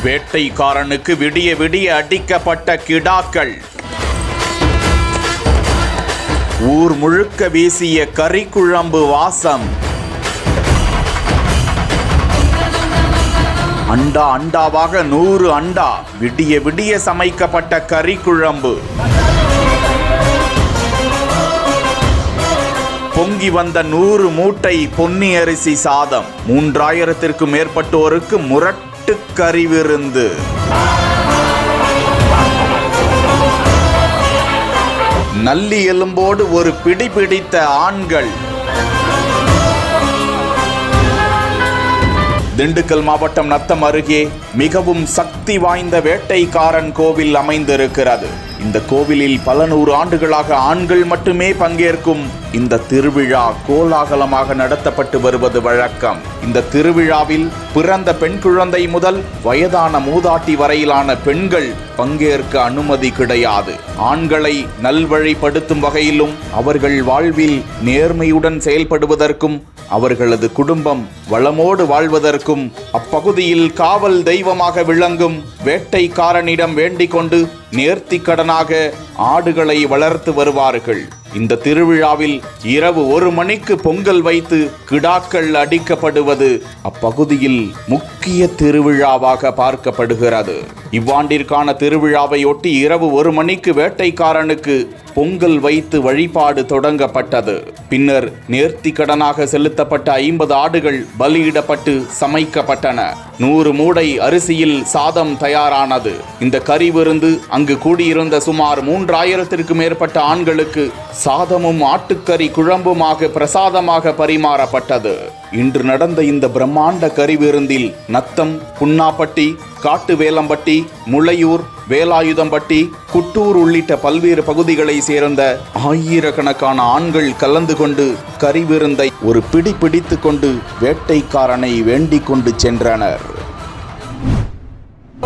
வேட்டைக்காரனுக்கு விடிய விடிய அடிக்கப்பட்ட கிடாக்கள். ஊர் முழுக்க வீசிய கறிக்குழம்பு வாசம். அண்டா அண்டாவாக 100 அண்டா விடிய விடிய சமைக்கப்பட்ட கறிக்குழம்பு. பொங்கி வந்த 100 மூட்டை பொன்னி அரிசி சாதம். 3000த்திற்கும் மேற்பட்டோருக்கு முரட்டு கறி விருந்து. நல்லி எலும்போடு ஒரு பிடி பிடித்த ஆண்கள். திண்டுக்கல் மாவட்டம் நத்தம் அருகே மிகவும் சக்தி வாய்ந்த வேட்டைக்காரன் கோவில் அமைந்திருக்கிறது. இந்த கோவிலில் பல 100 ஆண்டுகளாக ஆண்கள் மட்டுமே பங்கேற்கும் இந்த திருவிழா கோலாகலமாக நடத்தப்பட்டு வருவது வழக்கம். இந்த திருவிழாவில் பிறந்த பெண் குழந்தை முதல் வயதான மூதாட்டி வரையிலான பெண்கள் பங்கேற்க அனுமதி கிடையாது. ஆண்களை நல்வழிப்படுத்தும் வகையிலும் அவர்கள் வாழ்வில் நேர்மையுடன் செயல்படுவதற்கும் அவர்களது குடும்பம் வளமோடு வாழ்வதற்கும் அப்பகுதியில் காவல் தெய்வமாக விளங்கும் வேட்டைக்காரனிடம் வேண்டிக் கொண்டு நேர்த்தி கடனாக ஆடுகளை வளர்த்து வருவார்கள். இந்த திருவிழாவில் இரவு 1 மணிக்கு பொங்கல் வைத்து கிடாக்கள் அடிக்கப்படுவது அப்பகுதியில் முக்கிய திருவிழாவாக பார்க்கப்படுகிறது. இவ்வாண்டிற்கான திருவிழாவையொட்டி இரவு 1 மணிக்கு வேட்டைக்காரனுக்கு பொங்கல் வைத்து வழிபாடு தொடங்கப்பட்டது. பின்னர் நேர்த்தி கடனாக செலுத்தப்பட்ட 50 ஆடுகள் பலியிடப்பட்டு சமைக்கப்பட்டன. 100 மூடை அரிசியில் சாதம் தயாரானது. இந்த கறி விருந்து அங்கு கூடியிருந்த சுமார் 3000த்திற்கும் மேற்பட்ட ஆண்களுக்கு சாதமும் ஆட்டுக்கறி குழம்புமாக பிரசாதமாக பரிமாறப்பட்டது. இன்று நடந்த இந்த பிரம்மாண்ட கறி விருந்தில் நத்தம், புன்னாப்பட்டி, காட்டுவேலம்பட்டி, முளையூர், வேலாயுதம்பட்டி, குட்டூர் உள்ளிட்ட பல்வேறு பகுதிகளை சேர்ந்த ஆயிரக்கணக்கான ஆண்கள் கலந்து கொண்டு கறி விருந்தை ஒரு பிடி பிடித்து கொண்டு வேட்டைக்காரனை வேண்டிக் கொண்டு சென்றனர்.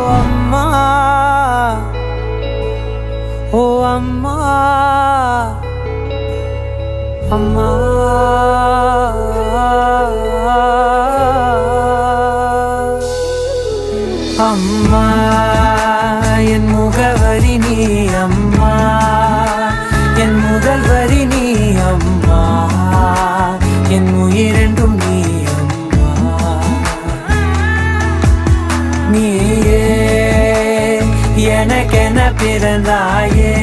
அம்மா, ஓ அம்மா, அம்மா, அம்மா, என் முகவரி நீ அம்மா, என் முதல் வரி நீ அம்மா, என் உயிரென்றும் நீ அம்மா. நீயே எனக்கென பிறந்தாயே,